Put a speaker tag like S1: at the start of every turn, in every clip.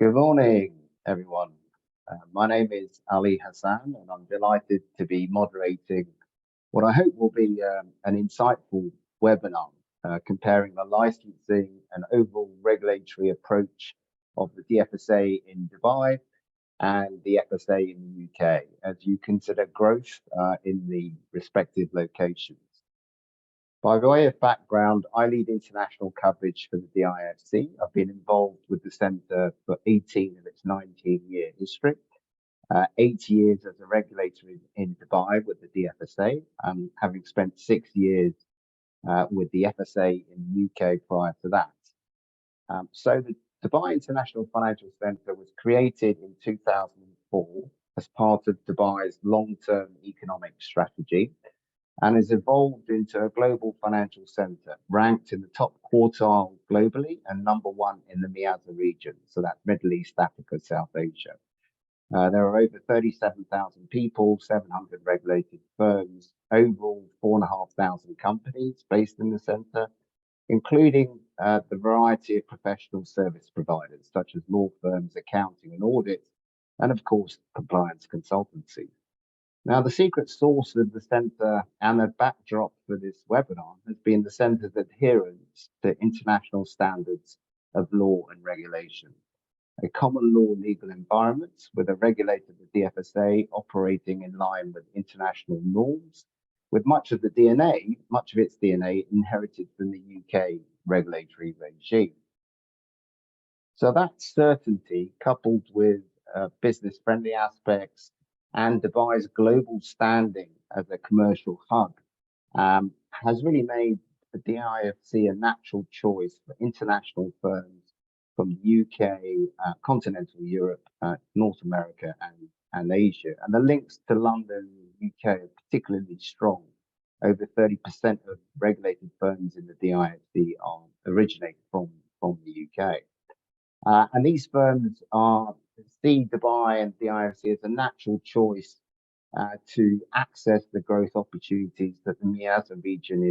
S1: Good morning, everyone. My name is Ali Hassan, and I'm delighted to be moderating what I hope will be an insightful webinar comparing the licensing and overall regulatory approach of the DFSA in Dubai and the FSA in the UK as you consider growth in the respective locations. By way of background, I lead international coverage for the DIFC. I've been involved with the Centre for 18 of its 19-year history, 8 years as a regulator in Dubai with the DFSA, having spent 6 years with the FSA in the UK prior to that. So the Dubai International Financial Centre was created in 2004 as part of Dubai's long-term economic strategy, and has evolved into a global financial center, ranked in the top quartile globally and #1 in the MEASA region. So that's Middle East, Africa, South Asia. There are over 37,000 people, 700 regulated firms, overall 4,500 companies based in the center, including the variety of professional service providers, such as law firms, accounting and audit, and of course, compliance consultancy. Now, the secret sauce of the centre and the backdrop for this webinar has been the centre's adherence to international standards of law and regulation, a common law legal environment with a regulator, the DFSA, operating in line with international norms, with much of its DNA inherited from the UK regulatory regime. So that certainty, coupled with business-friendly aspects, and Dubai's global standing as a commercial hub has really made the DIFC a natural choice for international firms from the UK, continental Europe, North America, and Asia. And the links to London and the UK are particularly strong. Over 30% of regulated firms in the DIFC originate from the UK. And these firms see Dubai and DIFC as a natural choice to access the growth opportunities that the MEASA region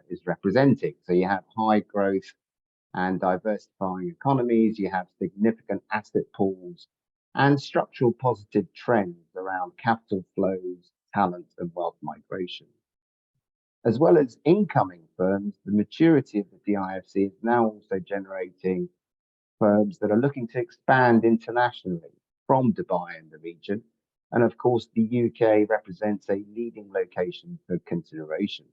S1: is representing. So you have high growth and diversifying economies, you have significant asset pools and structural positive trends around capital flows, talent and wealth migration. As well as incoming firms, the maturity of the DIFC is now also generating firms that are looking to expand internationally from Dubai and the region. And of course, the UK represents a leading location for consideration.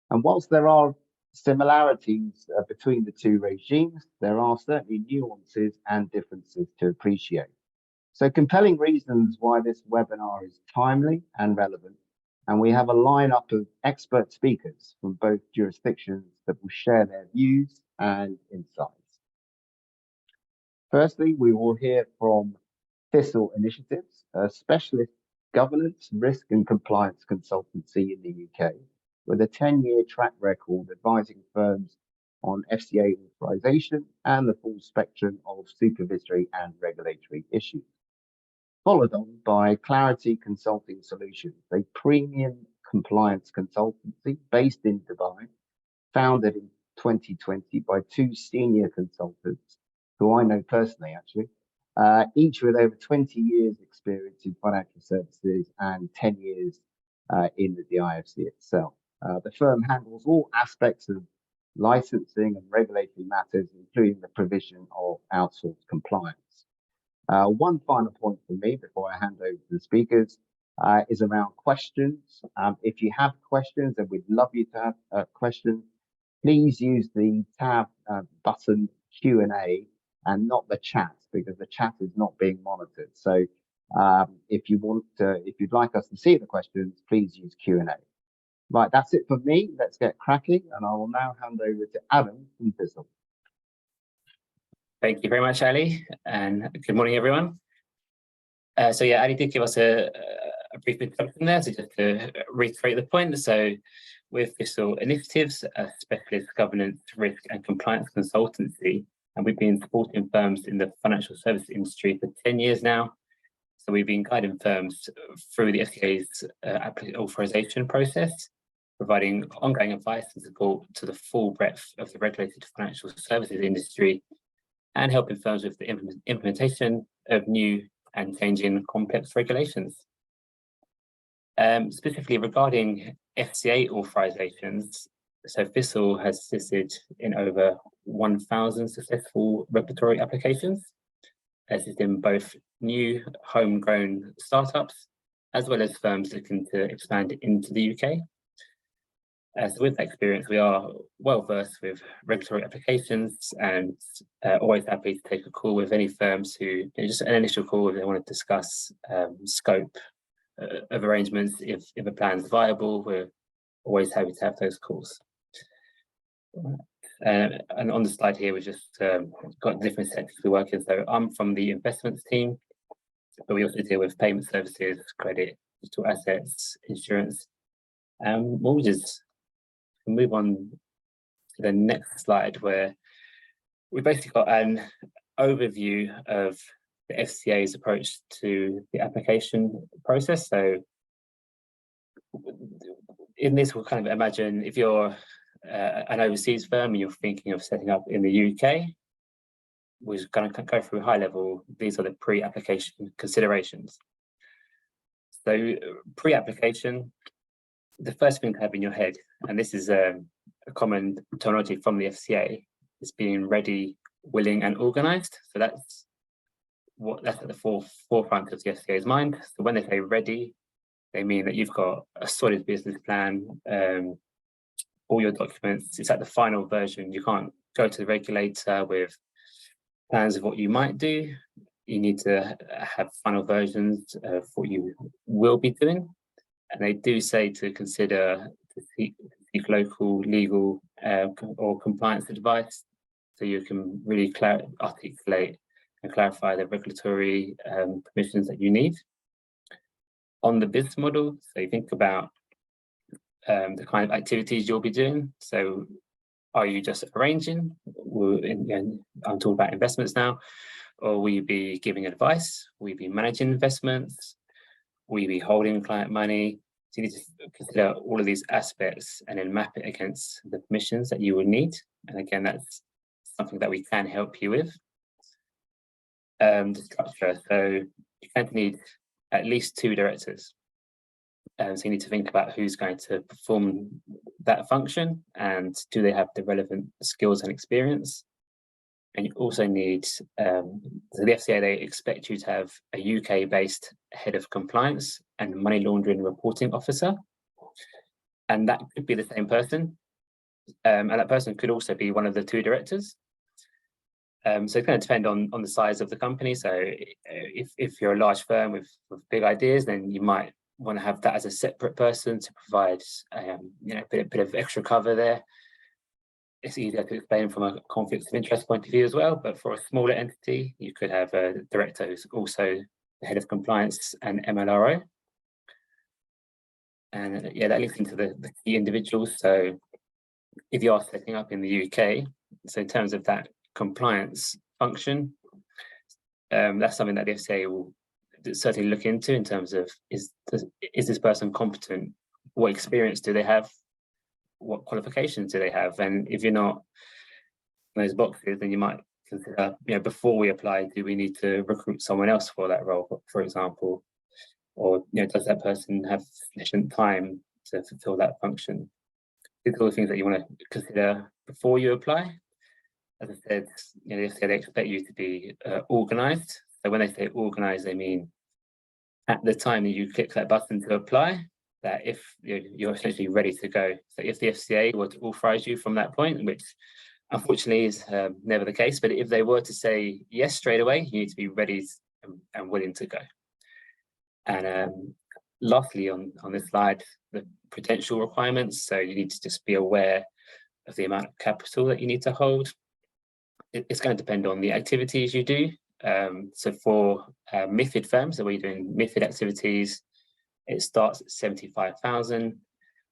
S1: And whilst there are similarities between the two regimes, there are certainly nuances and differences to appreciate. So compelling reasons why this webinar is timely and relevant. And we have a lineup of expert speakers from both jurisdictions that will share their views and insights. Firstly, we will hear from Thistle Initiatives, a specialist governance, risk and compliance consultancy in the UK, with a 10-year track record advising firms on FCA authorisation and the full spectrum of supervisory and regulatory issues. Followed on by Clarity Consulting Solutions, a premium compliance consultancy based in Dubai, founded in 2020 by 2 senior consultants who I know personally, actually, each with over 20 years experience in financial services and 10 years in the DIFC itself. The firm handles all aspects of licensing and regulatory matters, including the provision of outsourced compliance. One final point for me before I hand over to the speakers is around questions. If you have questions, and we'd love you to have questions, please use the tab button Q&A and not the chat, because the chat is not being monitored. So if you'd like us to see the questions, please use Q&A. Right, that's it for me. Let's get cracking, and I will now hand over to Adam from Thistle.
S2: Thank you very much, Ali, and good morning, everyone. So yeah, Ali did give us a brief introduction there, so just to reiterate the point. So with Thistle Initiatives, a specialist governance, risk and compliance consultancy, and we've been supporting firms in the financial services industry for 10 years now. So we've been guiding firms through the FCA's authorisation process, providing ongoing advice and support to the full breadth of the regulated financial services industry, and helping firms with the implementation of new and changing complex regulations. Specifically regarding FCA authorisations, so FCA has assisted in over 1,000 successful regulatory applications, assisting both new homegrown startups as well as firms looking to expand into the UK. So with that experience, we are well versed with regulatory applications and always happy to take a call with any firms who, just an initial call if they want to discuss scope of arrangements. If a plan is viable, we're always happy to have those calls. And on the slide here, we've just got different sectors we work in. So I'm from the investments team, but we also deal with payment services, credit, digital assets, insurance, and mortgages. We'll move on to the next slide, where we basically got an overview of the FCA's approach to the application process. So in this, we'll kind of imagine if you're an overseas firm and you're thinking of setting up in the UK, we're going to go through high level. These are the pre-application considerations. So pre-application, the first thing to have in your head, and this is a common terminology from the FCA, is being ready, willing, and organised. So that's at the forefront of the FCA's mind. So when they say ready, they mean that you've got a solid business plan, all your documents. It's at the final version. You can't go to the regulator with plans of what you might do. You need to have final versions of what you will be doing. And they do say to consider to seek local, legal, or compliance advice, so you can really articulate and clarify the regulatory permissions that you need. On the business model, so you think about the kind of activities you'll be doing. So are you just arranging? I'm talking about investments now. Or will you be giving advice? Will you be managing investments? Will you be holding client money? So you need to consider all of these aspects and then map it against the permissions that you would need. And again, that's something that we can help you with. The structure, so you can need at least 2 directors. So you need to think about who's going to perform that function and do they have the relevant skills and experience. And you also need, so the FCA, they expect you to have a UK-based head of compliance and money laundering reporting officer. And that could be the same person. And that person could also be one of the 2 directors. So it's going to depend on the size of the company. So if you're a large firm with big ideas, then you might want to have that as a separate person to provide a bit of extra cover there. It's easier to explain from a conflict of interest point of view as well, but for a smaller entity, you could have a director who's also the head of compliance and MLRO. And yeah, that links into the key individuals. So if you are setting up in the UK, so in terms of that compliance function, that's something that the FCA will certainly look into in terms of, is this person competent? What experience do they have? What qualifications do they have? And if you're not in those boxes, then you might consider, before we apply, do we need to recruit someone else for that role, for example? Or, does that person have sufficient time to fulfill that function? These are all the things that you want to consider before you apply. As I said, they expect you to be organised. So when they say organised, they mean at the time that you click that button to apply, that if you're essentially ready to go. So if the FCA were to authorise you from that point, which unfortunately is never the case, but if they were to say yes straight away, you need to be ready and willing to go. And lastly, on this slide, the prudential requirements. So you need to just be aware of the amount of capital that you need to hold. It's going to depend on the activities you do. So for MiFID firms, so we're doing MiFID activities, it starts at 75,000.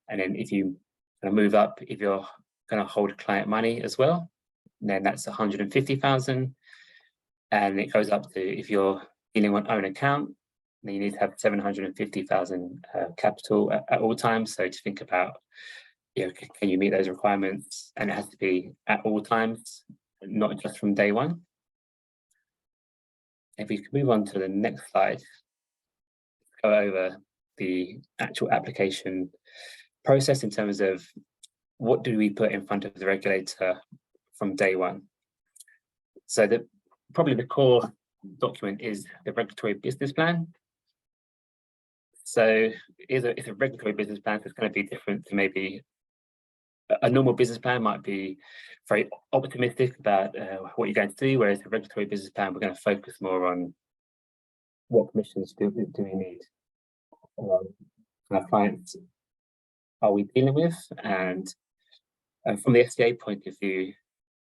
S2: And then if you move up, if you're going to hold client money as well, then that's 150,000. And it goes up to, if you're dealing on own account, then you need to have 750,000 capital at all times. So to think about, can you meet those requirements? And it has to be at all times, not just from day one. If we can move on to the next slide, go over the actual application process in terms of what do we put in front of the regulator from day one. So probably the core document is the regulatory business plan. So it's a regulatory business plan that's going to be different to maybe a normal business plan. Might be very optimistic about what you're going to do, whereas the regulatory business plan, we're going to focus more on what permissions do we need, our clients are we dealing with, and from the FCA point of view,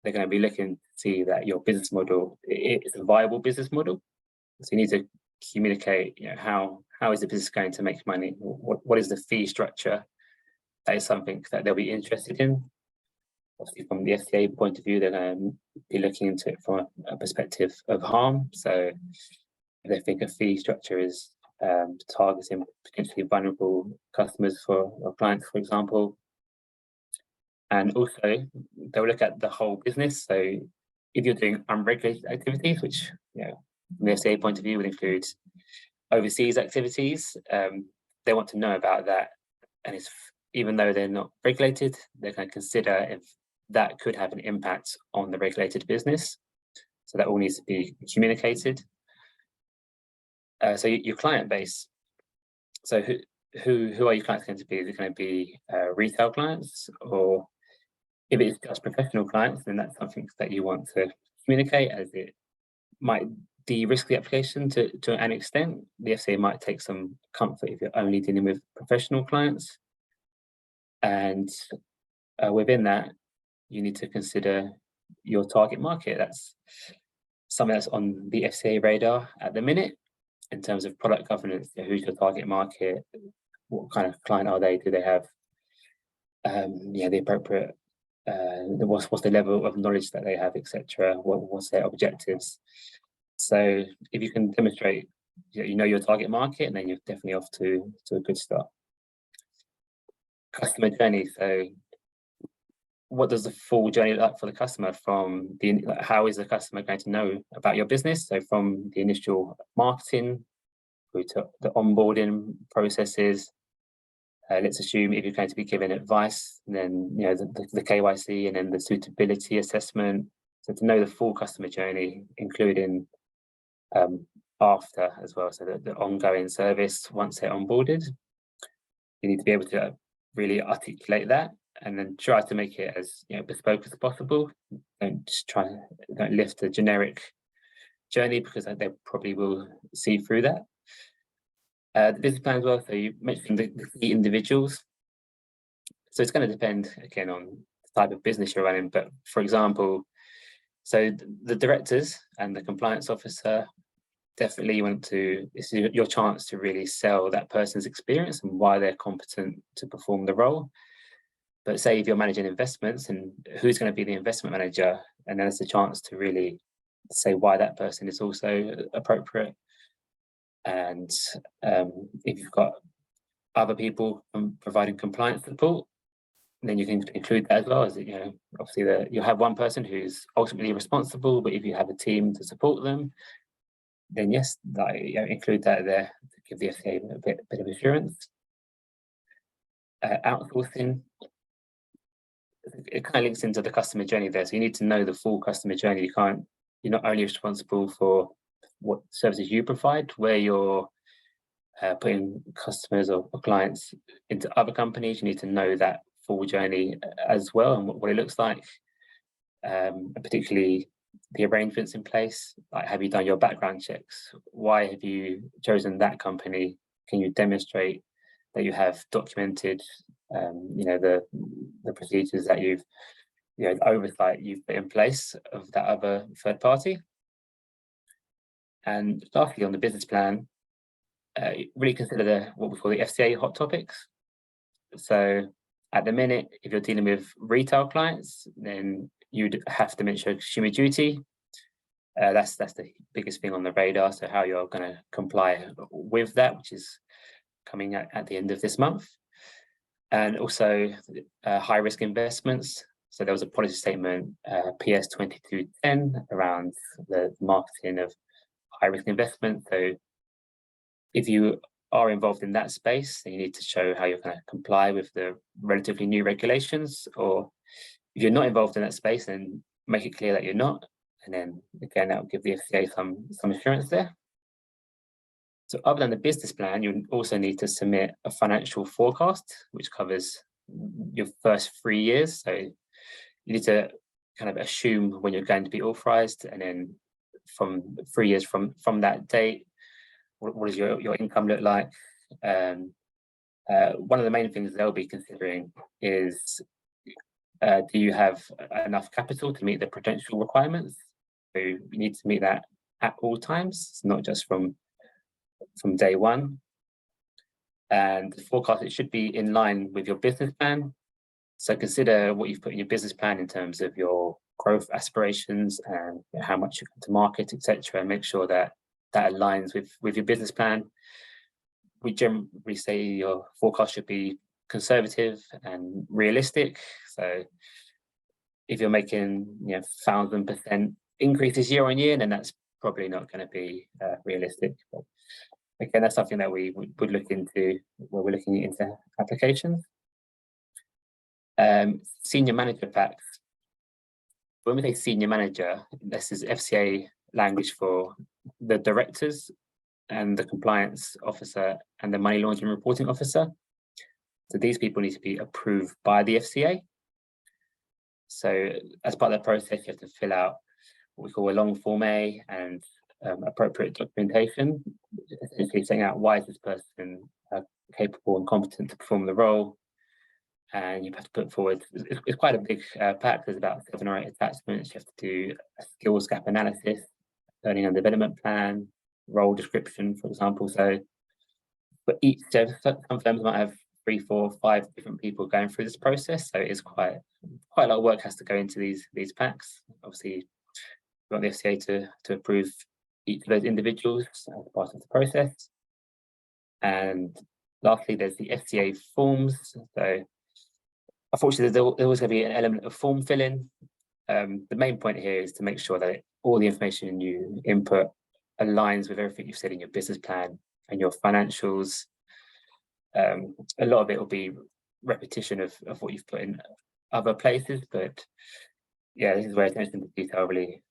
S2: they're going to be looking to see that your business model is a viable business model. So you need to communicate, how is the business going to make money? What is the fee structure? That is something that they'll be interested in. Obviously, from the FCA point of view, they're going to be looking into it from a perspective of harm. So if they think a fee structure is targeting potentially vulnerable customers or clients, for example. And also, they'll look at the whole business. So if you're doing unregulated activities, which, from the FCA point of view would include overseas activities, they want to know about that. And even though they're not regulated, they're going to consider if that could have an impact on the regulated business. So that all needs to be communicated. So your client base. So who are your clients going to be? Is it going to be retail clients, or if it's just professional clients, then that's something that you want to communicate, as it might de-risk the application to an extent. The FCA might take some comfort if you're only dealing with professional clients. And within that, you need to consider your target market. That's something that's on the FCA radar at the minute in terms of product governance. Who's your target market? What kind of client are they? Do they have the appropriate what's the level of knowledge that they have, etc.? What's their objectives? So if you can demonstrate your target market, then you're definitely off to a good start. Customer journey. So what does the full journey look like for the customer? From how is the customer going to know about your business? So from the initial marketing through to the onboarding processes. Let's assume if you're going to be given advice, then the KYC and then the suitability assessment. So to know the full customer journey, including after as well. So the ongoing service once they're onboarded, you need to be able to really articulate that, and then try to make it as bespoke as possible. Don't lift a generic journey, because they probably will see through that. The business plan as well. So you mentioned the key individuals. So it's going to depend again on the type of business you're running. But for example, so the directors and the compliance officer, definitely this is your chance to really sell that person's experience and why they're competent to perform the role. But say if you're managing investments, and who's going to be the investment manager, and then it's a chance to really say why that person is also appropriate. And if you've got other people providing compliance support, then you can include that as well. As obviously you have one person who's ultimately responsible, but if you have a team to support them, then yes, include that there to give the FCA a bit of assurance. Outsourcing, it kind of links into the customer journey there. So you need to know the full customer journey. You're not only responsible for what services you provide, where you're putting customers or clients into other companies. You need to know that full journey as well, and what it looks like, particularly the arrangements in place. Like, have you done your background checks? Why have you chosen that company? Can you demonstrate that you have documented the procedures that you've the oversight you've put in place of that other third party? And lastly, on the business plan, really consider what we call the FCA hot topics. So at the minute, if you're dealing with retail clients, then you'd have to mention consumer duty. That's the biggest thing on the radar. So how you're going to comply with that, which is coming at the end of this month. And also high risk investments. So there was a policy statement, PS 2210, around the marketing of high risk investment. So if you are involved in that space, then you need to show how you're going to comply with the relatively new regulations. Or if you're not involved in that space, then make it clear that you're not. And then again, that will give the FCA some assurance there. So other than the business plan, you also need to submit a financial forecast, which covers your first 3 years. So you need to kind of assume when you're going to be authorized, and then from 3 years from that date, what does your income look like? One of the main things they'll be considering is, do you have enough capital to meet the prudential requirements? So you need to meet that at all times. It's not just from day one. And the forecast, it should be in line with your business plan. So consider what you've put in your business plan in terms of your growth aspirations and how much you go to market, etc., and make sure that aligns with your business plan. We generally say your forecast should be conservative and realistic. So if you're making 1,000% increases year on year, then that's probably not going to be realistic. But again, that's something that we would look into when we're looking into applications. Senior manager packs. When we say senior manager, this is FCA language for the directors and the compliance officer and the money laundering reporting officer. So these people need to be approved by the FCA. So as part of the process, you have to fill out what we call a long Form A and appropriate documentation, essentially saying out why is this person capable and competent to perform the role. And you have to put forward, it's quite a big pack. There's about 7 or 8 attachments. You have to do a skills gap analysis, learning and development plan, role description, for example. So, but each, some firms might have 3, 4, 5 different people going through this process. So it's quite a lot of work has to go into these packs. Obviously, we want the FCA to approve each of those individuals as part of the process. And lastly, there's the FCA forms. So unfortunately, there's always going to be an element of form filling. The main point here is to make sure that all the information you input aligns with everything you've said in your business plan and your financials. A lot of it will be repetition of what you've put in other places, but yeah, this is where attention to detail really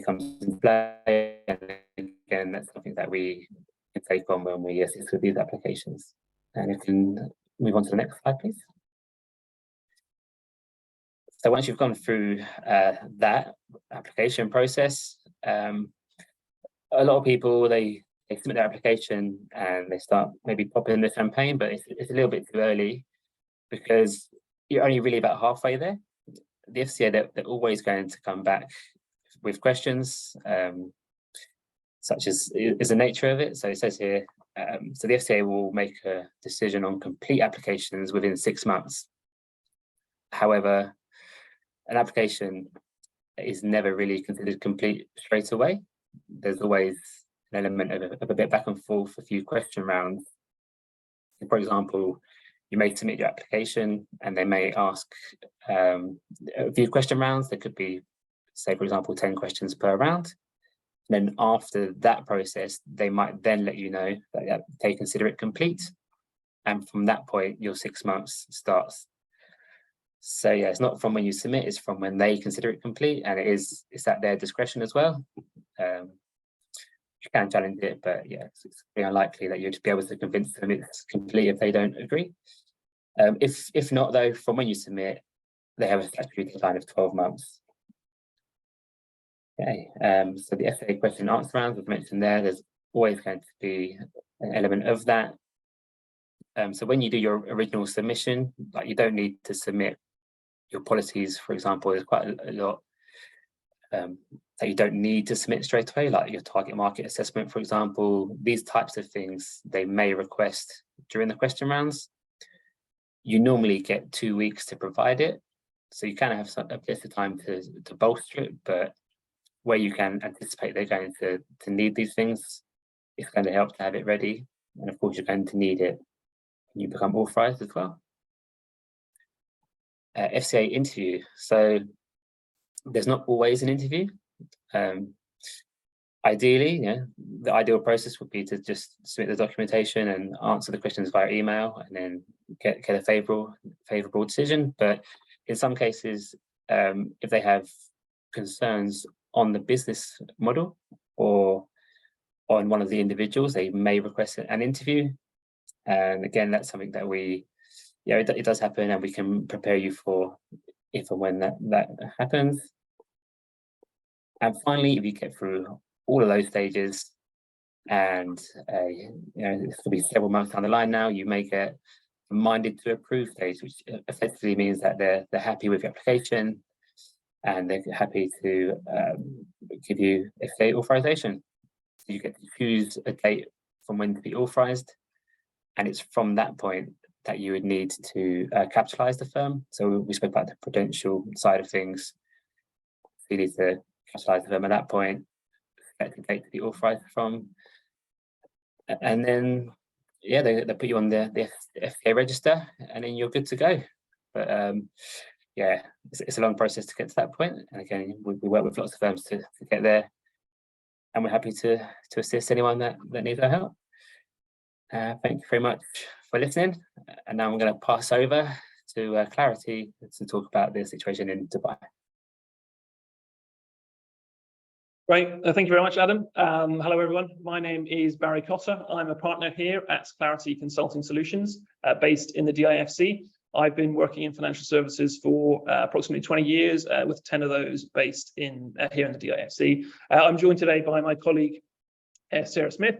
S2: comes into play. And again, that's something that we can take on when we assist with these applications. And if we can move on to the next slide, please. So once you've gone through that application process, a lot of people, they submit their application and they start maybe popping the champagne, but it's a little bit too early because you're only really about halfway there. The FCA, they're always going to come back with questions, such as is the nature of it. So it says here, so the FCA will make a decision on complete applications within 6 months. However, an application is never really considered complete straight away. There's always an element of a bit back and forth, a few question rounds. For example, you may submit your application and they may ask a few question rounds. There could be, say, for example, 10 questions per round. And then after that process, they might then let you know that they consider it complete. And from that point, your 6 months starts. So yeah, it's not from when you submit, it's from when they consider it complete, and it's at their discretion as well. You can challenge it, but yeah, it's very unlikely that you'd be able to convince them it's complete if they don't agree. If not, though, from when you submit, they have a statutory deadline of 12 months. Okay, so the FCA question and answer rounds, as mentioned there's always going to be an element of that. So when you do your original submission, like, you don't need to submit your policies, for example. There's quite a lot that you don't need to submit straight away, like your target market assessment, for example. These types of things they may request during the question rounds. You normally get 2 weeks to provide it, so you kind of have a bit of time to bolster it, but where you can anticipate they're going to need these things, it's going to help to have it ready. And of course, you're going to need it when you become authorized as well. FCA interview. So there's not always an interview. Ideally, the ideal process would be to just submit the documentation and answer the questions via email, and then get a favourable decision. But in some cases, if they have concerns on the business model or on one of the individuals, they may request an interview. And again, that's something that it does happen, and we can prepare you for if and when that happens. And finally, if you get through all of those stages, and this will be several months down the line now, you may get minded to approve stage, which effectively means that they're happy with your application and they're happy to give you FCA authorisation. So you get to choose a date from when to be authorised, and it's from that point that you would need to capitalise the firm. So we spoke about the prudential side of things. You need to capitalise the firm at that point, select the date to be authorised from, and then they put you on the FCA register, and then you're good to go. But it's a long process to get to that point, and again, we work with lots of firms to get there, and we're happy to assist anyone that needs our help. Thank you very much for listening, and now I'm going to pass over to Clarity to talk about the situation in Dubai.
S3: Great, thank you very much, Adam. Hello, everyone. My name is Barry Cotter. I'm a partner here at Clarity Consulting Solutions, based in the DIFC. I've been working in financial services for approximately 20 years, with 10 of those based here in the DIFC. I'm joined today by my colleague, Sarah Smith.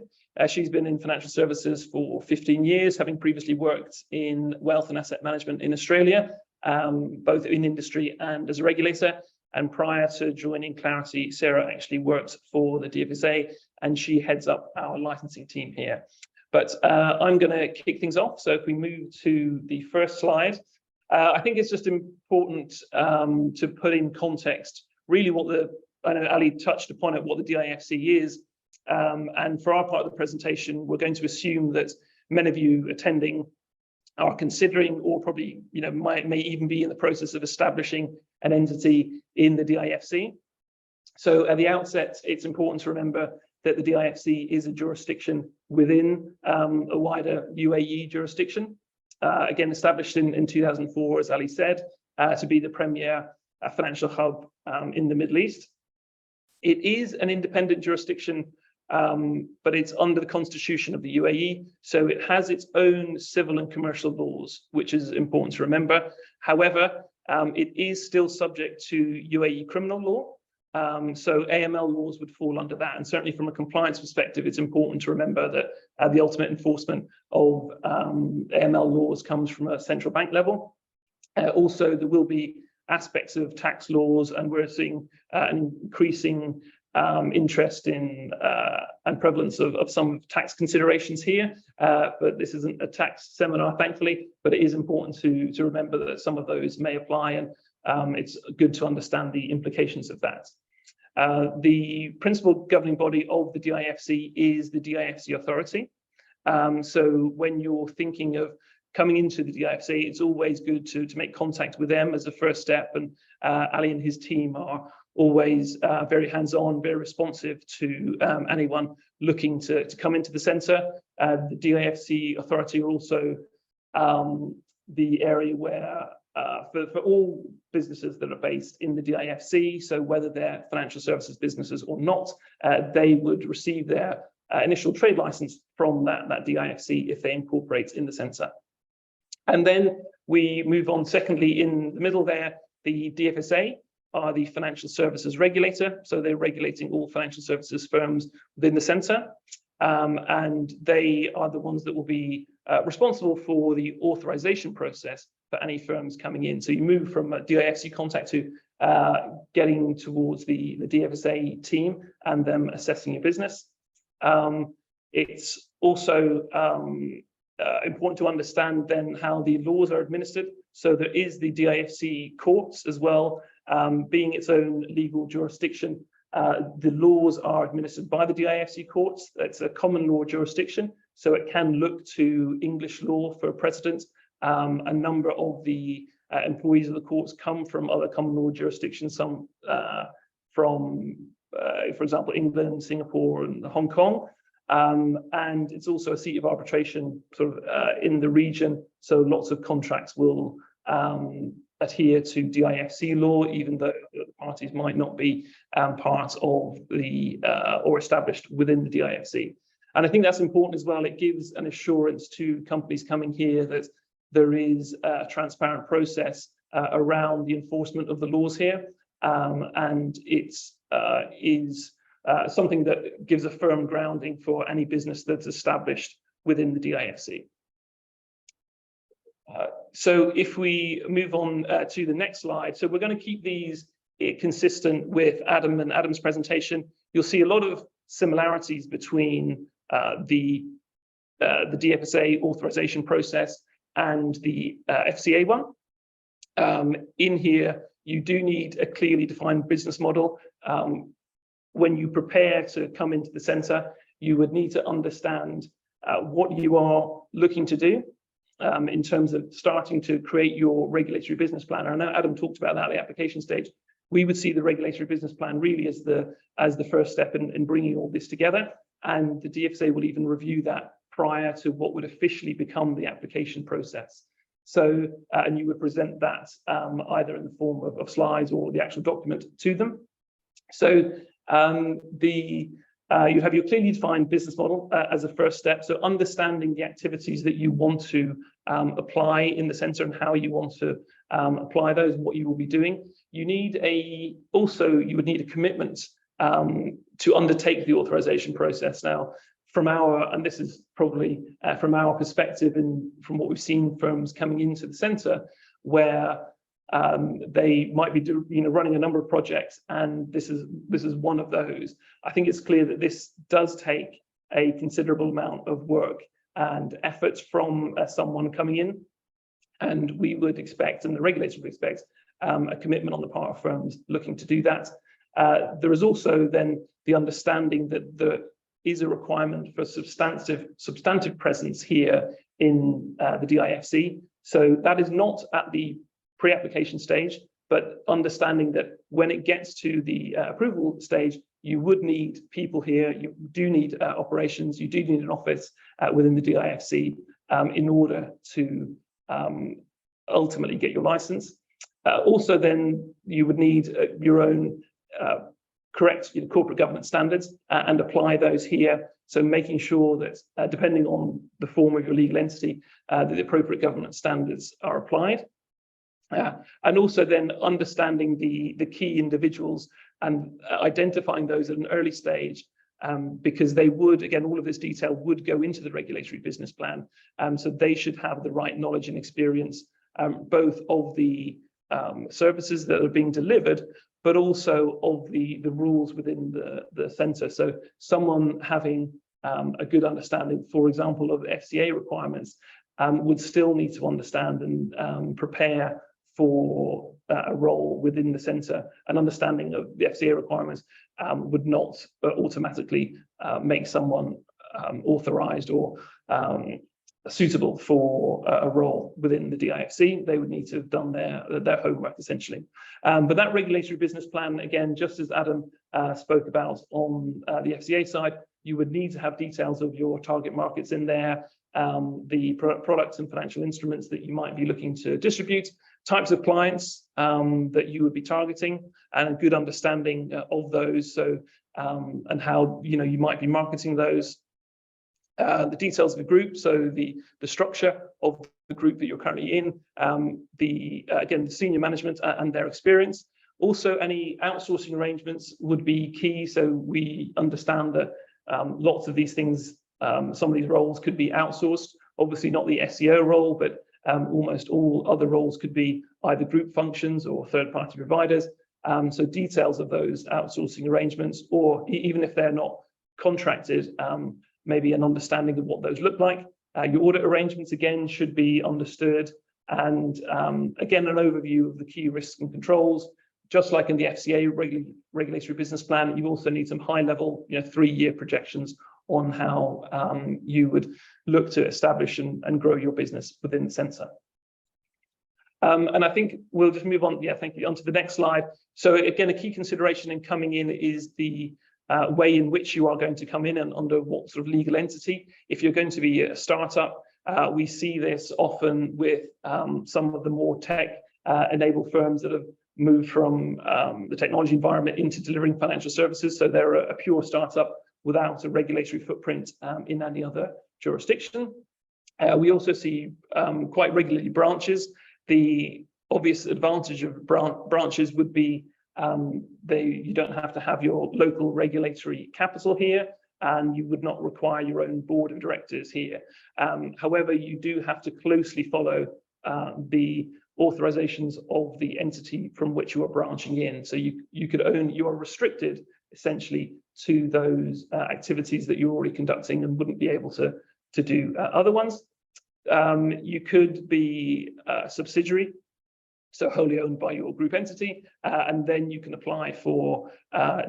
S3: She's been in financial services for 15 years, having previously worked in wealth and asset management in Australia, both in industry and as a regulator. And prior to joining Clarity, Sarah actually worked for the DFSA, and she heads up our licensing team here. But I'm going to kick things off. So if we move to the first slide, I think it's just important to put in context really I know Ali touched upon it, what the DIFC is. And for our part of the presentation, we're going to assume that many of you attending are considering, or probably may even be in the process of establishing an entity in the DIFC. So at the outset, it's important to remember that the DIFC is a jurisdiction within a wider UAE jurisdiction. Again, established in 2004, as Ali said, to be the premier financial hub in the Middle East. It is an independent jurisdiction, but it's under the constitution of the UAE. So it has its own civil and commercial laws, which is important to remember. However, it is still subject to UAE criminal law. So AML laws would fall under that. And certainly from a compliance perspective, it's important to remember that the ultimate enforcement of AML laws comes from a central bank level. Also, there will be aspects of tax laws, and we're seeing an increasing interest in and prevalence of some tax considerations here, but this isn't a tax seminar, thankfully, but it is important to remember that some of those may apply, and it's good to understand the implications of that. The principal governing body of the DIFC is the DIFC authority. So when you're thinking of coming into the DIFC, it's always good to make contact with them as a first step, and Ali and his team are always very hands-on, very responsive to anyone looking to come into the centre. The DIFC authority are also the area where, for all businesses that are based in the DIFC, so whether they're financial services businesses or not, they would receive their initial trade licence from that DIFC if they incorporate in the centre. And then we move on, secondly, in the middle there, the DFSA are the financial services regulator. So they're regulating all financial services firms within the centre. And they are the ones that will be responsible for the authorisation process for any firms coming in. So you move from a DIFC contact to getting towards the DFSA team and them assessing your business. It's also important to understand then how the laws are administered. So there is the DIFC courts as well, being its own legal jurisdiction. The laws are administered by the DIFC courts. It's a common law jurisdiction, so it can look to English law for precedent. A number of the employees of the courts come from other common law jurisdictions, some from for example, England, Singapore, and Hong Kong. And it's also a seat of arbitration sort of in the region. So lots of contracts will adhere to DIFC law, even though the parties might not be part of the or established within the DIFC. And I think that's important as well. It gives an assurance to companies coming here that there is a transparent process around the enforcement of the laws here. And it's something that gives a firm grounding for any business that's established within the DIFC. So if we move on to the next slide, so we're going to keep these consistent with Adam and Adam's presentation. You'll see a lot of similarities between the DFSA authorization process and the FCA one. In here, you do need a clearly defined business model. When you prepare to come into the centre, you would need to understand what you are looking to do in terms of starting to create your regulatory business plan. I know Adam talked about that at the application stage. We would see the regulatory business plan really as the first step in bringing all this together. And the DFSA will even review that prior to what would officially become the application process. So, and you would present that either in the form of slides or the actual document to them. So you have your clearly defined business model as a first step. So understanding the activities that you want to apply in the centre and how you want to apply those and what you will be doing. You need you would need a commitment to undertake the authorization process. Now, and this is probably from our perspective and from what we've seen firms coming into the centre, where they might be running a number of projects, and this is one of those. I think it's clear that this does take a considerable amount of work and effort from someone coming in, and we would expect, and the regulator would expect, a commitment on the part of firms looking to do that. There is also then the understanding that there is a requirement for substantive presence here in the DIFC. So that is not at the pre-application stage, but understanding that when it gets to the approval stage, you would need people here, you do need operations, you do need an office within the DIFC in order to ultimately get your license. Also then you would need your own correct corporate governance standards and apply those here. So making sure that depending on the form of your legal entity, that the appropriate governance standards are applied. And also then understanding the key individuals and identifying those at an early stage, because they would, again, all of this detail would go into the regulatory business plan. So they should have the right knowledge and experience, both of the services that are being delivered, but also of the rules within the centre. So someone having a good understanding, for example, of the FCA requirements would still need to understand and prepare for a role within the centre. An understanding of the FCA requirements would not automatically make someone authorised or suitable for a role within the DIFC. They would need to have done their homework essentially. But that regulatory business plan, again, just as Adam spoke about on the FCA side, you would need to have details of your target markets in there, the products and financial instruments that you might be looking to distribute, types of clients that you would be targeting, and a good understanding of those. So and how you might be marketing those. The details of the group, so the structure of the group that you're currently in, again, the senior management and their experience. Also, any outsourcing arrangements would be key. So we understand that lots of these things, some of these roles could be outsourced. Obviously not the SEO role, but almost all other roles could be either group functions or third-party providers. So details of those outsourcing arrangements, or even if they're not contracted, maybe an understanding of what those look like. Your audit arrangements, again, should be understood. And again, an overview of the key risks and controls. Just like in the FCA regulatory business plan, you also need some high-level 3-year projections on how you would look to establish and grow your business within the centre. And I think we'll just move on. Yeah, thank you. On to the next slide. So again, a key consideration in coming in is the way in which you are going to come in and under what sort of legal entity. If you're going to be a startup, we see this often with some of the more tech-enabled firms that have moved from the technology environment into delivering financial services. So they're a pure startup without a regulatory footprint in any other jurisdiction. We also see quite regularly branches. The obvious advantage of branches would be you don't have to have your local regulatory capital here, and you would not require your own board of directors here. However, you do have to closely follow the authorizations of the entity from which you are branching in. So you are restricted essentially to those activities that you're already conducting and wouldn't be able to do other ones. You could be a subsidiary, so wholly owned by your group entity, and then you can apply for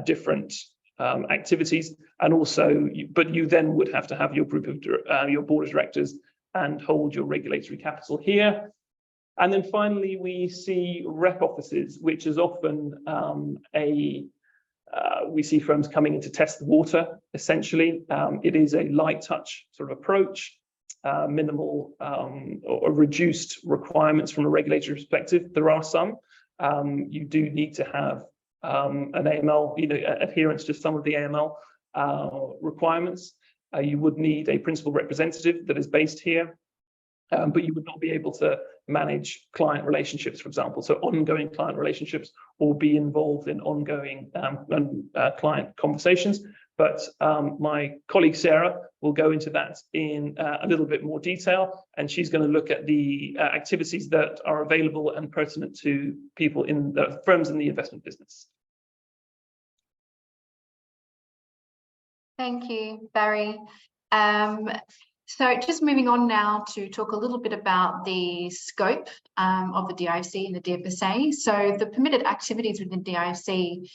S3: different activities, and also, but you then would have to have your group of your board of directors and hold your regulatory capital here. And then finally, we see rep offices, which is often we see firms coming in to test the water, essentially. It is a light touch sort of approach, minimal or reduced requirements from a regulatory perspective. There are some. You do need to have an AML, adherence to some of the AML requirements. You would need a principal representative that is based here, but you would not be able to manage client relationships, for example. So ongoing client relationships, or be involved in ongoing client conversations. But my colleague Sarah will go into that in a little bit more detail, and she's going to look at the activities that are available and pertinent to people in the firms in the investment business.
S4: Thank you, Barry. So just moving on now to talk a little bit about the scope of the DIFC and the DFSA. So the permitted activities within DIFC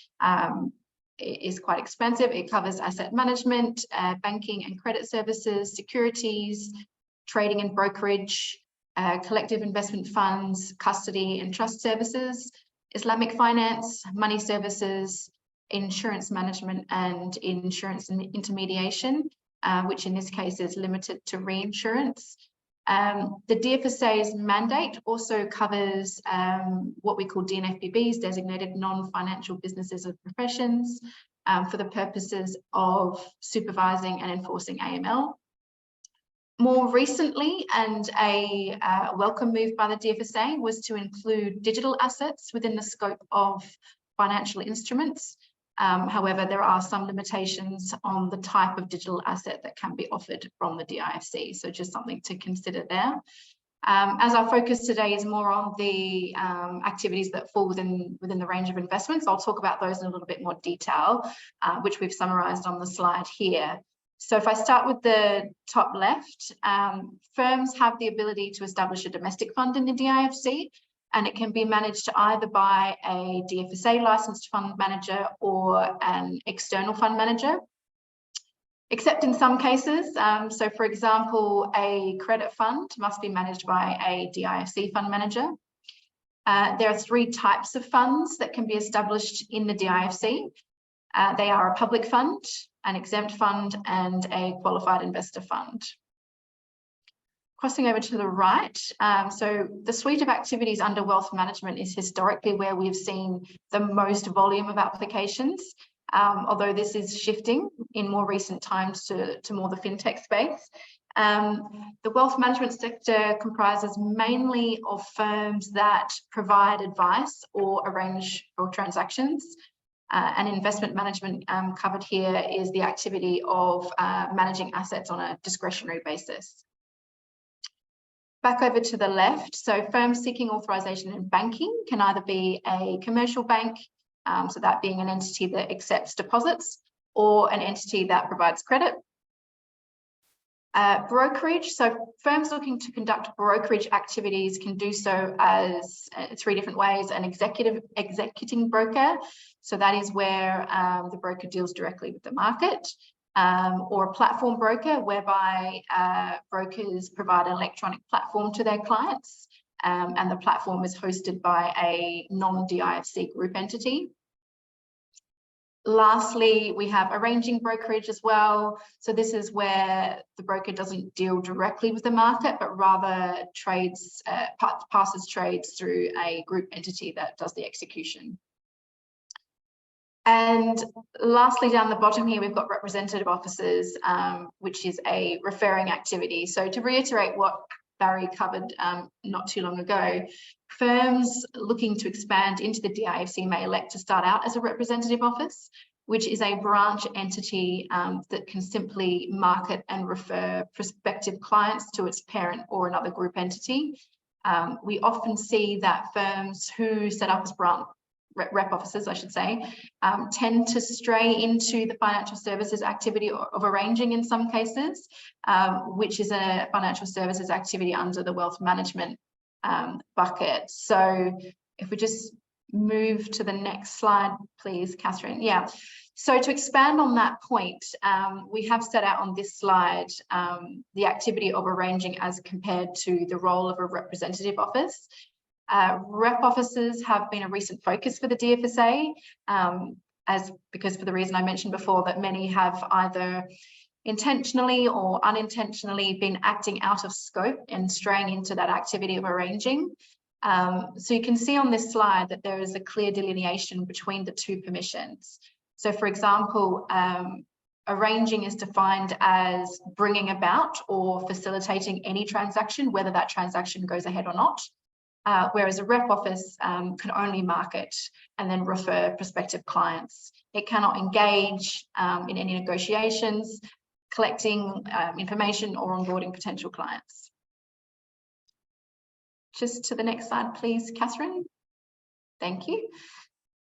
S4: is quite expansive. It covers asset management, banking and credit services, securities, trading and brokerage, collective investment funds, custody and trust services, Islamic finance, money services, insurance management, and insurance intermediation, which in this case is limited to reinsurance. The DFSA's mandate also covers what we call DNFBBs, designated non-financial businesses and professions, for the purposes of supervising and enforcing AML. More recently, and a welcome move by the DFSA, was to include digital assets within the scope of financial instruments. However, there are some limitations on the type of digital asset that can be offered from the DIFC, so just something to consider there. As our focus today is more on the activities that fall within the range of investments, I'll talk about those in a little bit more detail, which we've summarised on the slide here. So if I start with the top left, firms have the ability to establish a domestic fund in the DIFC, and it can be managed either by a DFSA licensed fund manager or an external fund manager, except in some cases. So for example, a credit fund must be managed by a DIFC fund manager. There are three types of funds that can be established in the DIFC. They are a public fund, an exempt fund, and a qualified investor fund. Crossing over to the right, so the suite of activities under wealth management is historically where we've seen the most volume of applications, although this is shifting in more recent times to more the fintech space. The wealth management sector comprises mainly of firms that provide advice or arrange for transactions. And investment management covered here is the activity of managing assets on a discretionary basis. Back over to the left, so firms seeking authorisation in banking can either be a commercial bank, so that being an entity that accepts deposits, or an entity that provides credit. Brokerage, so firms looking to conduct brokerage activities can do so as three different ways: an executing broker, so that is where the broker deals directly with the market, or a platform broker, whereby brokers provide an electronic platform to their clients, and the platform is hosted by a non-DIFC group entity. Lastly, we have arranging brokerage as well. So this is where the broker doesn't deal directly with the market, but rather trades, passes trades through a group entity that does the execution. And lastly, down the bottom here, we've got representative officers, which is a referring activity. So to reiterate what Barry covered not too long ago, firms looking to expand into the DIFC may elect to start out as a representative office, which is a branch entity that can simply market and refer prospective clients to its parent or another group entity. We often see that firms who set up as branch rep officers, I should say, tend to stray into the financial services activity of arranging in some cases, which is a financial services activity under the wealth management bucket. So if we just move to the next slide, please, Catherine. Yeah. So to expand on that point, we have set out on this slide the activity of arranging as compared to the role of a representative office. Rep officers have been a recent focus for the DFSA, because for the reason I mentioned before, that many have either intentionally or unintentionally been acting out of scope and straying into that activity of arranging. So you can see on this slide that there is a clear delineation between the two permissions. So for example, arranging is defined as bringing about or facilitating any transaction, whether that transaction goes ahead or not. Whereas a rep office can only market and then refer prospective clients. It cannot engage in any negotiations, collecting information or onboarding potential clients. Just to the next slide, please, Catherine. Thank you.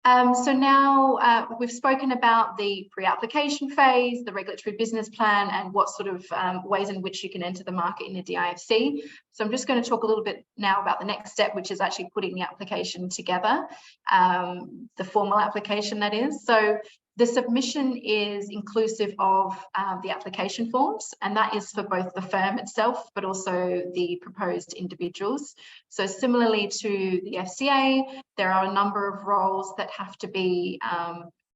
S4: So now we've spoken about the pre-application phase, the regulatory business plan, and what sort of ways in which you can enter the market in the DIFC. So I'm just going to talk a little bit now about the next step, which is actually putting the application together, the formal application that is. So the submission is inclusive of the application forms, and that is for both the firm itself, but also the proposed individuals. So similarly to the FCA, there are a number of roles that have to be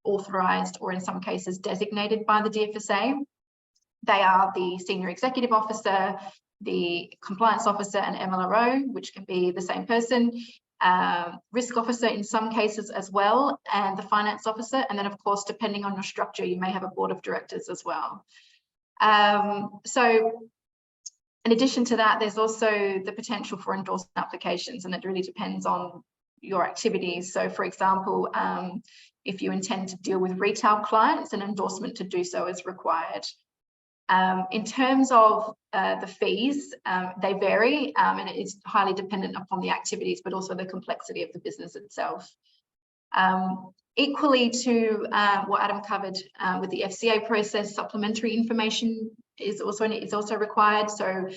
S4: authorised or in some cases designated by the DFSA. They are the Senior Executive Officer, the Compliance Officer and MLRO, which can be the same person, risk officer in some cases as well, and the finance officer. And then of course, depending on your structure, you may have a board of directors as well. So in addition to that, there's also the potential for endorsement applications, and it really depends on your activities. So for example, if you intend to deal with retail clients, an endorsement to do so is required. In terms of the fees, they vary, and it is highly dependent upon the activities, but also the complexity of the business itself. Equally to what Adam covered with the FCA process, supplementary information is also required. So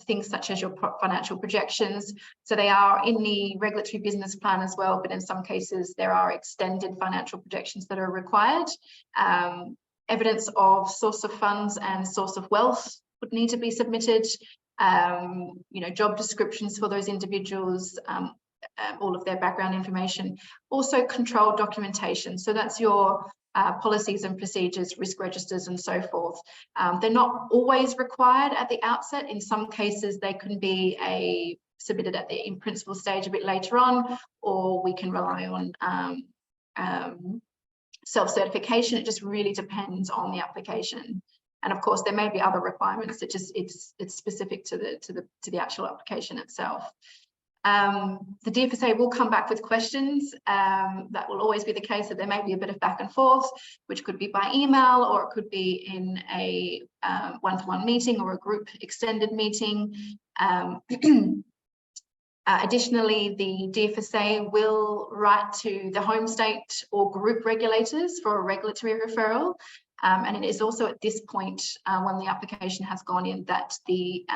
S4: things such as your financial projections. So they are in the regulatory business plan as well, but in some cases there are extended financial projections that are required. Evidence of source of funds and source of wealth would need to be submitted. You know, job descriptions for those individuals, all of their background information. Also control documentation. So that's your policies and procedures, risk registers and so forth. They're not always required at the outset. In some cases, they can be submitted at the in principle stage a bit later on, or we can rely on self-certification. It just really depends on the application. And of course, there may be other requirements that just it's specific to the actual application itself. The DFSA will come back with questions. That will always be the case, that there may be a bit of back and forth, which could be by email, or it could be in a one-to-one meeting or a group extended meeting. Additionally, the DFSA will write to the home state or group regulators for a regulatory referral. And it is also at this point, when the application has gone in, that the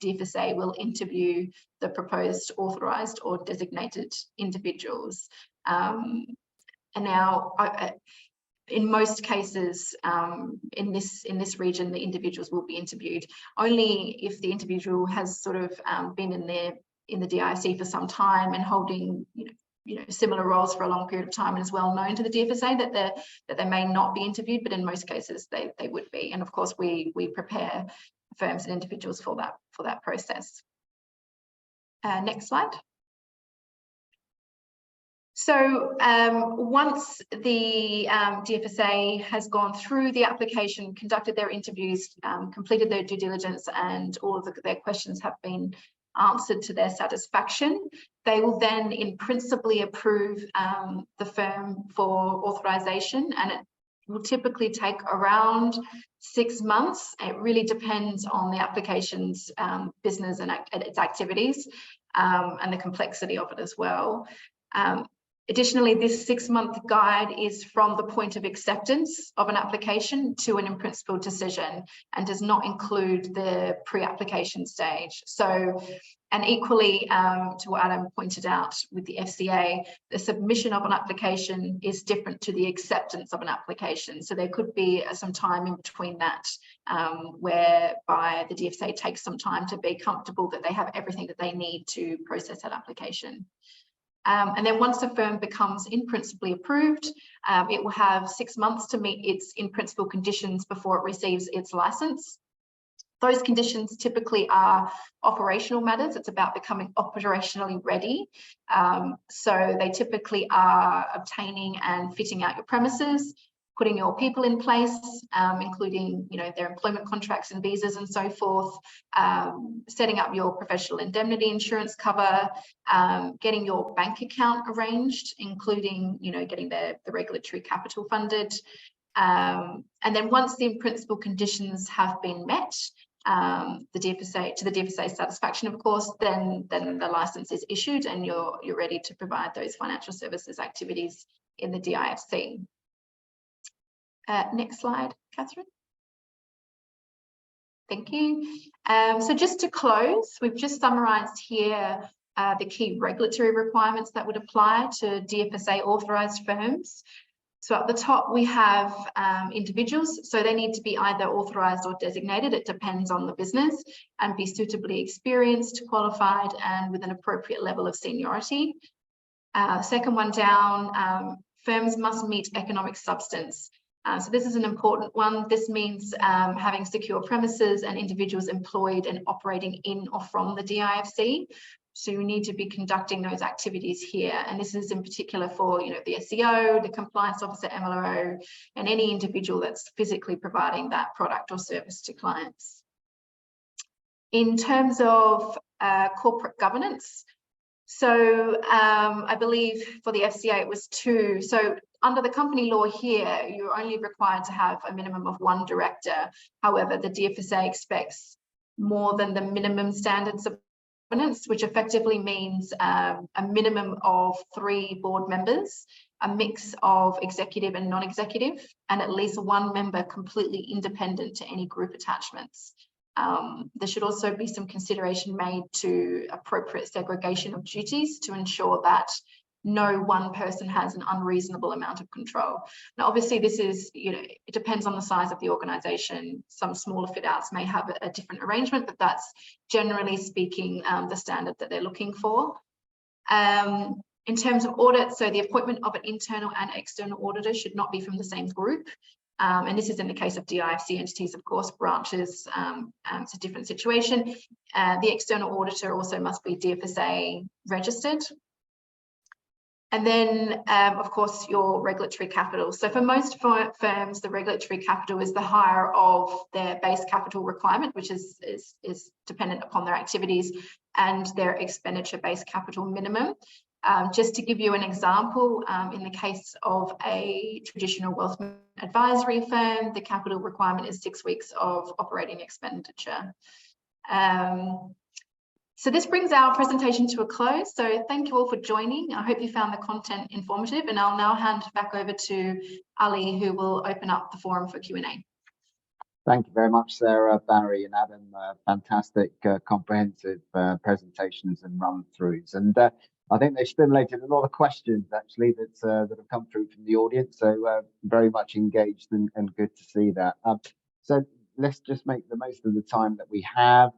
S4: DFSA will interview the proposed authorised or designated individuals. And now, in most cases, in this region, the individuals will be interviewed only if the individual has sort of been in in the DIFC for some time and holding similar roles for a long period of time, and is well known to the DFSA that they may not be interviewed, but in most cases they would be. And of course we prepare firms and individuals for that process. Next slide. So once the DFSA has gone through the application, conducted their interviews, completed their due diligence, and all of their questions have been answered to their satisfaction, they will then in principle approve the firm for authorisation, and it will typically take around 6 months. It really depends on the application's business and its activities and the complexity of it as well. Additionally, this 6-month guide is from the point of acceptance of an application to an in-principle decision and does not include the pre-application stage. So, and equally to what Adam pointed out with the FCA, the submission of an application is different to the acceptance of an application. So there could be some time in between that whereby the DFSA takes some time to be comfortable that they have everything that they need to process that application. And then once the firm becomes in principle approved, it will have 6 months to meet its in principle conditions before it receives its license. Those conditions typically are operational matters. It's about becoming operationally ready. So they typically are obtaining and fitting out your premises, putting your people in place, including their employment contracts and visas and so forth, setting up your professional indemnity insurance cover, getting your bank account arranged, including getting the regulatory capital funded. And then once the in-principle conditions have been met, to the DFSA's satisfaction, of course, then the license is issued and you're ready to provide those financial services activities in the DIFC. Next slide, Catherine. Thank you. So just to close, we've just summarised here the key regulatory requirements that would apply to DFSA authorised firms. So at the top, we have individuals. So they need to be either authorised or designated. It depends on the business, and be suitably experienced, qualified, and with an appropriate level of seniority. Second one down, firms must meet economic substance. So this is an important one. This means having secure premises and individuals employed and operating in or from the DIFC. So you need to be conducting those activities here. And this is in particular for the SEO, the compliance officer, MLRO, and any individual that's physically providing that product or service to clients. In terms of corporate governance, so I believe for the FCA it was 2. So under the company law here, you're only required to have a minimum of 1 director. However, the DFSA expects more than the minimum standards of governance, which effectively means a minimum of 3 board members, a mix of executive and non-executive, and at least 1 member completely independent to any group attachments. There should also be some consideration made to appropriate segregation of duties to ensure that no one person has an unreasonable amount of control. Now, obviously, this is, it depends on the size of the organisation. Some smaller fit outs may have a different arrangement, but that's generally speaking the standard that they're looking for. In terms of audit, so the appointment of an internal and external auditor should not be from the same group. And this is in the case of DIFC entities, of course, branches, it's a different situation. The external auditor also must be DFSA registered. And then, of course, your regulatory capital. So for most firms, the regulatory capital is the higher of their base capital requirement, which is dependent upon their activities and their expenditure-based capital minimum. Just to give you an example, in the case of a traditional wealth advisory firm, the capital requirement is 6 weeks of operating expenditure. So this brings our presentation to a close. So thank you all for joining. I hope you found the content informative, and I'll now hand back over to Ali, who will open up the forum for Q&A.
S1: Thank you very much, Sarah, Barry and Adam. Fantastic, comprehensive presentations and run-throughs. And I think they stimulated a lot of questions, actually, that have come through from the audience. So very much engaged and good to see that. So let's just make the most of the time that we have.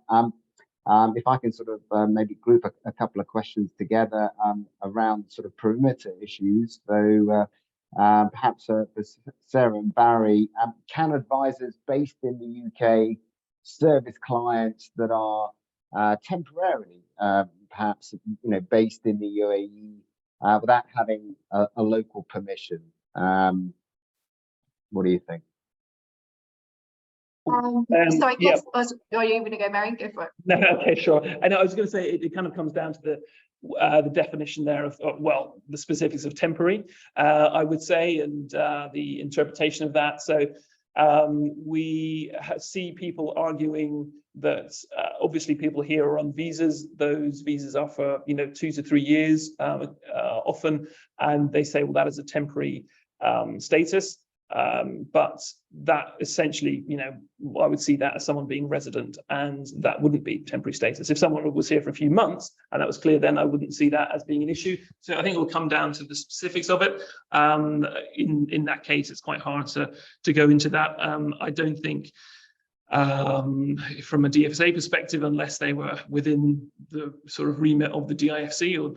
S1: if I can sort of maybe group a couple of questions together around sort of perimeter issues. So perhaps for Sarah and Barry, can advisors based in the UK service clients that are temporarily perhaps based in the UAE without having a local permission? What do you think?
S4: So I guess, are you going to go, Barry? Go for it.
S3: No, okay, sure. And I was going to say it kind of comes down to the definition there of well, the specifics of temporary, I would say, and the interpretation of that. So we see people arguing that obviously people here are on visas. Those visas are for 2 to 3 years often, and they say, well, that is a temporary status. But that essentially, I would see that as someone being resident, and that wouldn't be temporary status. If someone was here for a few months and that was clear, then I wouldn't see that as being an issue. So I think it will come down to the specifics of it. In that case, it's quite hard to go into that. I don't think from a DFSA perspective, unless they were within the sort of remit of the DIFC, or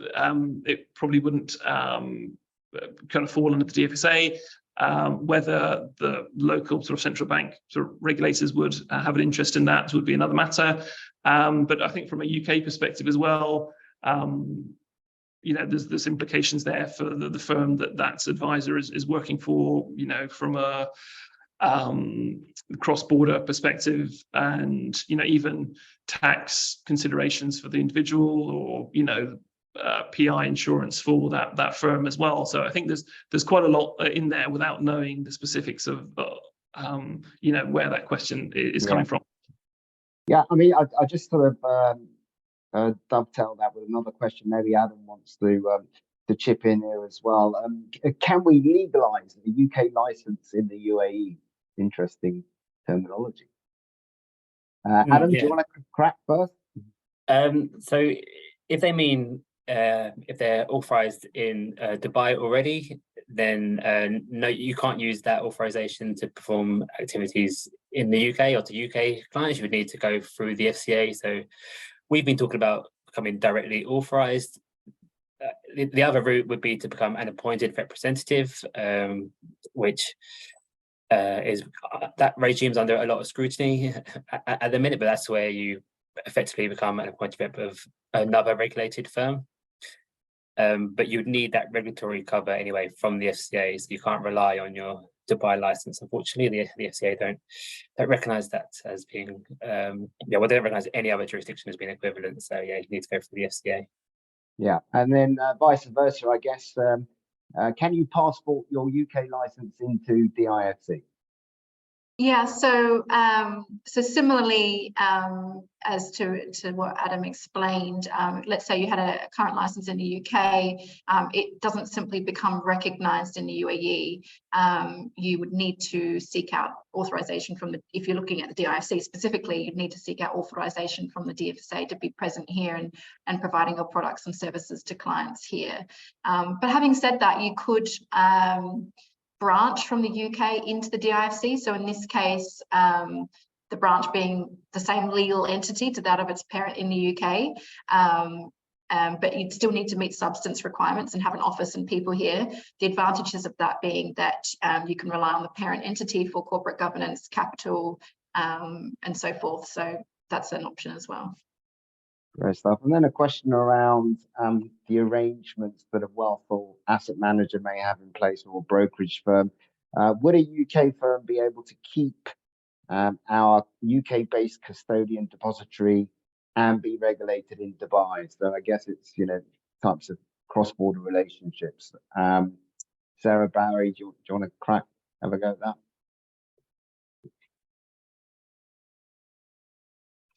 S3: it probably wouldn't kind of fall under the DFSA. Whether the local sort of central bank sort of regulators would have an interest in that would be another matter. But I think from a UK perspective as well, there's implications there for the firm that advisor is working for, from a cross-border perspective, and even tax considerations for the individual, or PI insurance for that firm as well. So I think there's quite a lot in there without knowing the specifics of where that question is coming from.
S1: Yeah, I mean, I just sort of dovetail that with another question. Maybe Adam wants to chip in here as well. Can we legalise a UK license in the UAE? Interesting terminology. Adam, do you want to crack first?
S2: So if they mean if they're authorized in Dubai already, then no, you can't use that authorization to perform activities in the UK or to UK clients. You would need to go through the FCA. So we've been talking about becoming directly authorized. The other route would be to become an appointed representative, which is that regime's under a lot of scrutiny at the minute, but that's where you effectively become an appointed rep of another regulated firm. But you'd need that regulatory cover anyway from the FCA, so you can't rely on your Dubai license. Unfortunately, the FCA don't recognise that as being they don't recognise any other jurisdiction as being equivalent. So yeah, you need to go through the FCA.
S1: Yeah, and then vice versa, I guess. Can you passport your UK license into DIFC?
S4: Yeah, so similarly as to what Adam explained, let's say you had a current license in the UK, it doesn't simply become recognised in the UAE. You would need to seek out authorisation from if you're looking at the DIFC specifically, you'd need to seek out authorisation from the DFSA to be present here and providing your products and services to clients here. But having said that, you could branch from the UK into the DIFC. So in this case, the branch being the same legal entity to that of its parent in the UK, but you'd still need to meet substance requirements and have an office and people here. The advantages of that being that you can rely on the parent entity for corporate governance, capital, and so forth. So that's an option as well.
S1: Great stuff. And then a question around the arrangements that a wealth or asset manager may have in place, or a brokerage firm. Would a UK firm be able to keep our UK-based custodian depository and be regulated in Dubai? So I guess it's types of cross-border relationships. Sarah, Barry, do you want to have a go at that?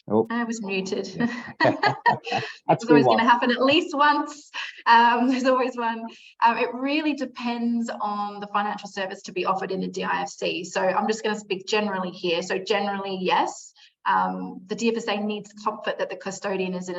S1: Oh.
S4: I was muted.
S1: That's
S4: It's always going to happen at least once. There's always one. It really depends on the financial service to be offered in the DIFC. So I'm just going to speak generally here. So generally, yes. The DFSA needs comfort that the custodian is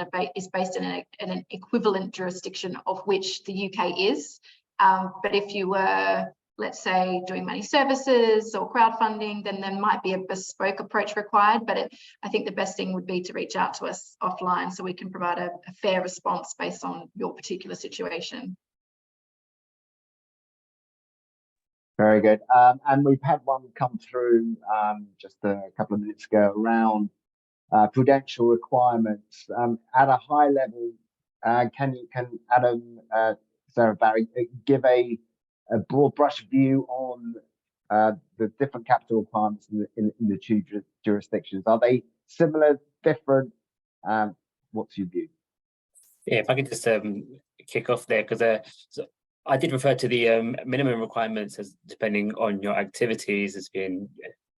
S4: based in an equivalent jurisdiction of which the UK is. But if you were let's say, doing money services or crowdfunding, then there might be a bespoke approach required. But I think the best thing would be to reach out to us offline so we can provide a fair response based on your particular situation.
S1: Very good. And we've had one come through just a couple of minutes ago around prudential requirements. At a high level, can Adam, Sarah, Barry, give a broad brush view on the different capital requirements in the two jurisdictions? Are they similar, different? What's your view?
S2: Yeah, if I could just kick off there, because so I did refer to the minimum requirements as depending on your activities as being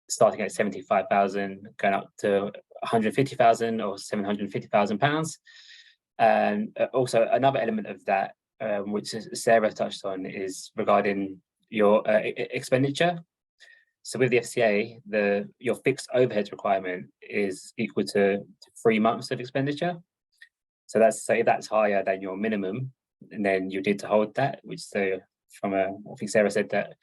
S2: starting at 75,000, going up to 150,000 or 750,000 pounds. And also another element of that, which Sarah touched on, is regarding your expenditure. So with the FCA, your fixed overhead requirement is equal to 3 months of expenditure. So that's higher than your minimum, and then you need to hold that, which I think Sarah said that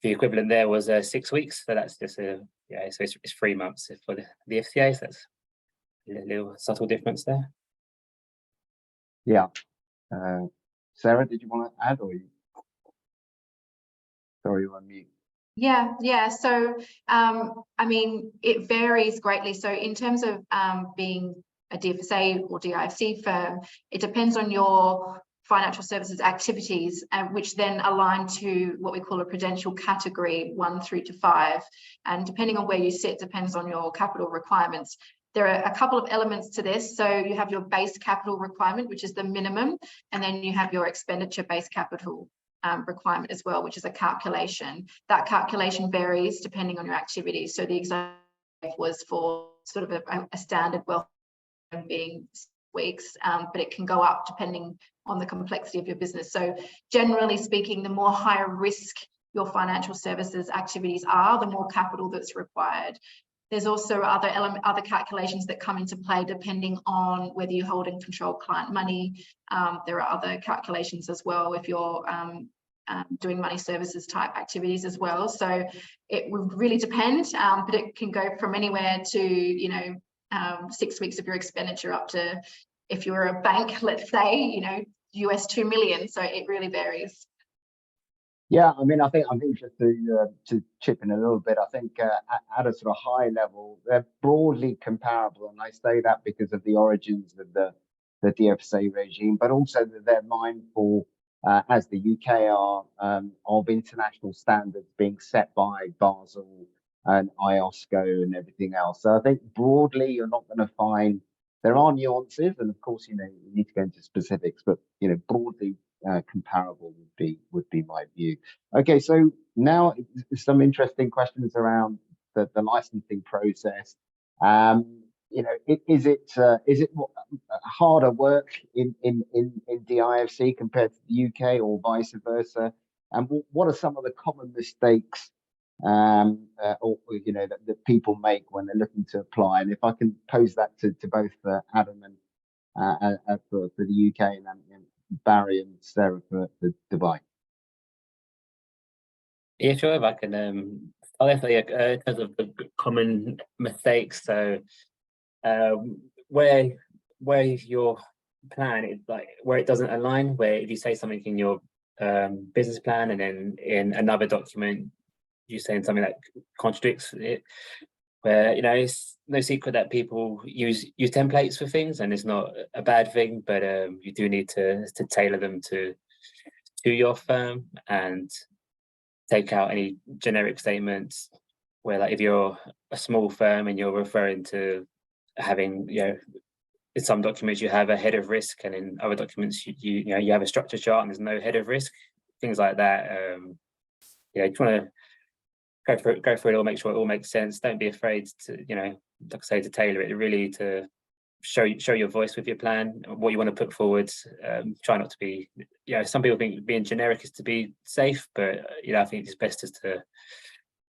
S2: the equivalent there was 6 weeks. So that's just so it's 3 months for the FCA. So that's a little subtle difference there.
S1: Yeah. Sarah, did you want to add, or you? Sorry, you're on mute.
S4: Yeah. So, I mean, it varies greatly. So in terms of being a DFSA or DIFC firm, it depends on your financial services activities, which then align to what we call a prudential category 1 through to 5. And depending on where you sit, depends on your capital requirements. There are a couple of elements to this. So you have your base capital requirement, which is the minimum, and then you have your expenditure-based capital requirement as well, which is a calculation. That calculation varies depending on your activities. So the example was for sort of a standard wealth being weeks, but it can go up depending on the complexity of your business. So generally speaking, the more higher risk your financial services activities are, the more capital that's required. There's also other calculations that come into play depending on whether you hold and control client money. There are other calculations as well if you're doing money services type activities as well. So it would really depend, but it can go from anywhere to 6 weeks of your expenditure up to, if you're a bank, let's say, US 2 million. So it really varies.
S1: Yeah, I mean, I think just to chip in a little bit, I think at a sort of high level, they're broadly comparable, and I say that because of the origins of the DFSA regime, but also that they're mindful, as the UK are, of international standards being set by Basel and IOSCO and everything else. So I think broadly, you're not going to find, there are nuances, and of course, you need to go into specifics, but broadly comparable would be my view. Okay, so now some interesting questions around the licensing process. Is it harder work in DIFC compared to the UK, or vice versa? And what are some of the common mistakes that people make when they're looking to apply? And if I can pose that to both Adam and for the UK, and Barry and Sarah for Dubai.
S2: Yeah, sure. If I can, I'll definitely in terms of the common mistakes. So, where your plan is where it doesn't align, where if you say something in your business plan and then in another document you're saying something that contradicts it, where it's no secret that people use templates for things, and it's not a bad thing, but you do need to tailor them to your firm and take out any generic statements where, if you're a small firm and you're referring to having in some documents you have a head of risk, and in other documents you have a structure chart and there's no head of risk, things like that. You just want to go through it all, make sure it all makes sense. Don't be afraid to, like I say, to tailor it, really to show your voice with your plan, what you want to put forward. Try not to be, some people think being generic is to be safe, but I think it's best just to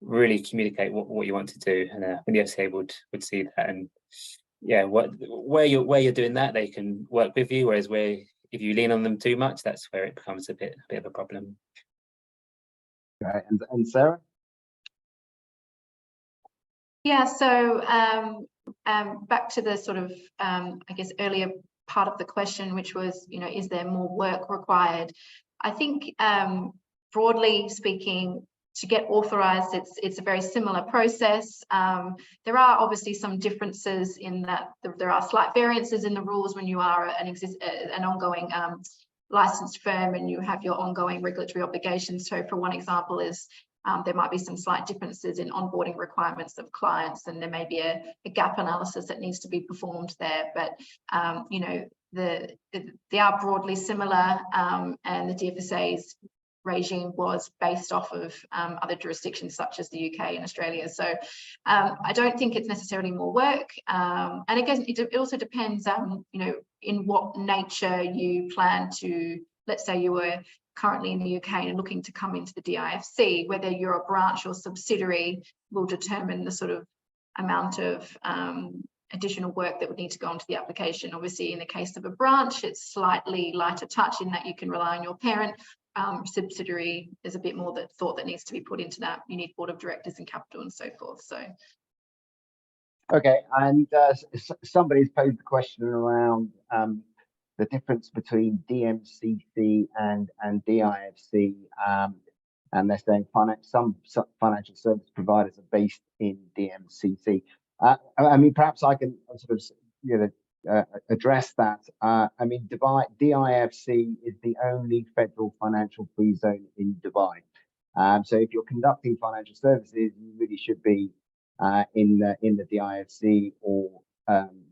S2: really communicate what you want to do, and the FCA would see that, and where you're doing that, they can work with you. Whereas if you lean on them too much, that's where it becomes a bit of a problem.
S1: Okay, and Sarah?
S4: Yeah, so back to the sort of, I guess, earlier part of the question, which was, is there more work required? I think, broadly speaking, to get authorised, it's a very similar process. There are obviously some differences in that there are slight variances in the rules when you are an ongoing licensed firm and you have your ongoing regulatory obligations. So for one example is there might be some slight differences in onboarding requirements of clients, and there may be a gap analysis that needs to be performed there. But they are broadly similar, and the DFSA's regime was based off of other jurisdictions such as the UK and Australia. So I don't think it's necessarily more work. And again, it also depends, in what nature you plan to, let's say you were currently in the UK and looking to come into the DIFC, whether you're a branch or subsidiary will determine the sort of amount of additional work that would need to go into the application. Obviously, in the case of a branch, it's slightly lighter touch in that you can rely on your parent. Subsidiary, there's a bit more thought that needs to be put into that. You need board of directors and capital and so forth. So,
S1: okay, and somebody's posed the question around the difference between DMCC and DIFC, and they're saying some financial service providers are based in DMCC. I mean, perhaps I can sort of address that. I mean, DIFC is the only federal financial free zone in Dubai. So if you're conducting financial services, you really should be in the DIFC or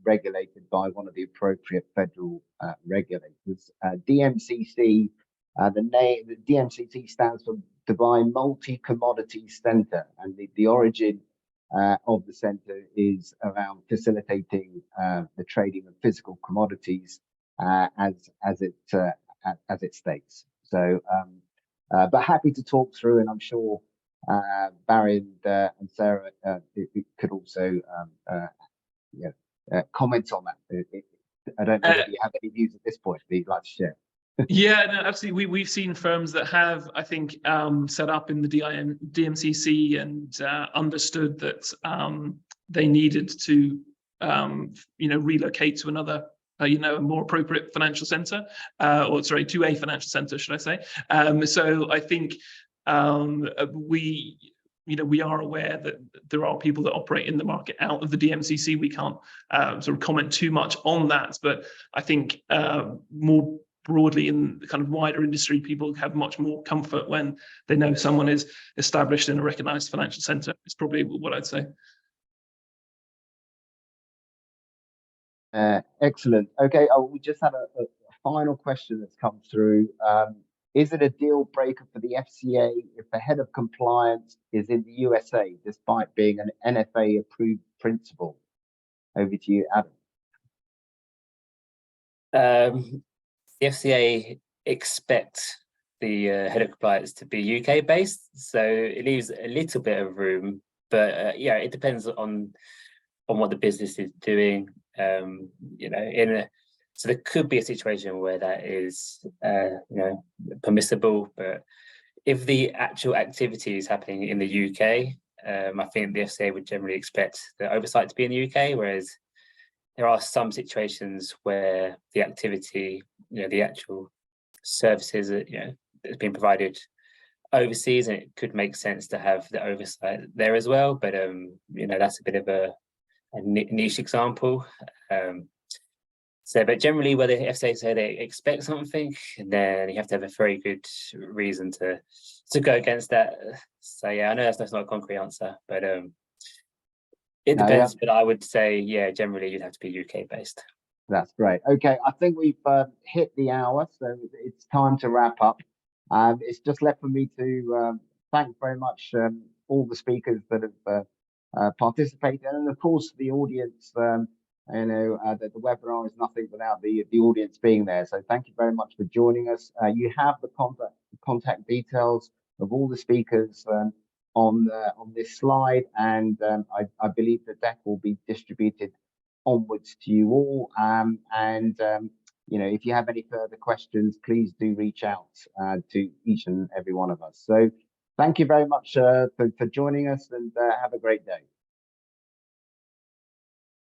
S1: regulated by one of the appropriate federal regulators. DMCC, the DMCC stands for Dubai Multi-Commodity Centre, and the origin of the centre is around facilitating the trading of physical commodities as it states. So, but happy to talk through, and I'm sure Barry and Sarah could also comment on that. I don't know if you have any views at this point that you'd like to share.
S3: Yeah, no, absolutely. We've seen firms that have, I think, set up in the DMCC and understood that they needed to, relocate to another, a more appropriate financial centre, to a financial centre, should I say? So I think we are aware that there are people that operate in the market out of the DMCC. We can't sort of comment too much on that, but I think more broadly in the kind of wider industry, people have much more comfort when they know someone is established in a recognised financial centre. It's probably what I'd say.
S1: Excellent. Okay, we just had a final question that's come through. Is it a deal breaker for the FCA if the head of compliance is in the USA, despite being an NFA approved principal? Over to you, Adam.
S2: The FCA expect the head of compliance to be UK based, so it leaves a little bit of room, but yeah, it depends on what the business is doing. So there could be a situation where that is permissible, but if the actual activity is happening in the UK, I think the FCA would generally expect the oversight to be in the UK, whereas there are some situations where the activity, the actual services that's being provided overseas, and it could make sense to have the oversight there as well. But that's a bit of a niche example. But generally, where the FCA say they expect something, then you have to have a very good reason to go against that. So yeah, I know that's not a concrete answer, but it depends. But I would say, yeah, generally you'd have to be UK based.
S1: That's great. Okay, I think we've hit the hour, so it's time to wrap up. It's just left for me to thank very much all the speakers that have participated, and of course the audience. That the webinar is nothing without the audience being there. So thank you very much for joining us. You have the contact details of all the speakers on this slide, and I believe the deck will be distributed onwards to you all. If you have any further questions, please do reach out to each and every one of us. So Thank you very much for joining us, and have a great day.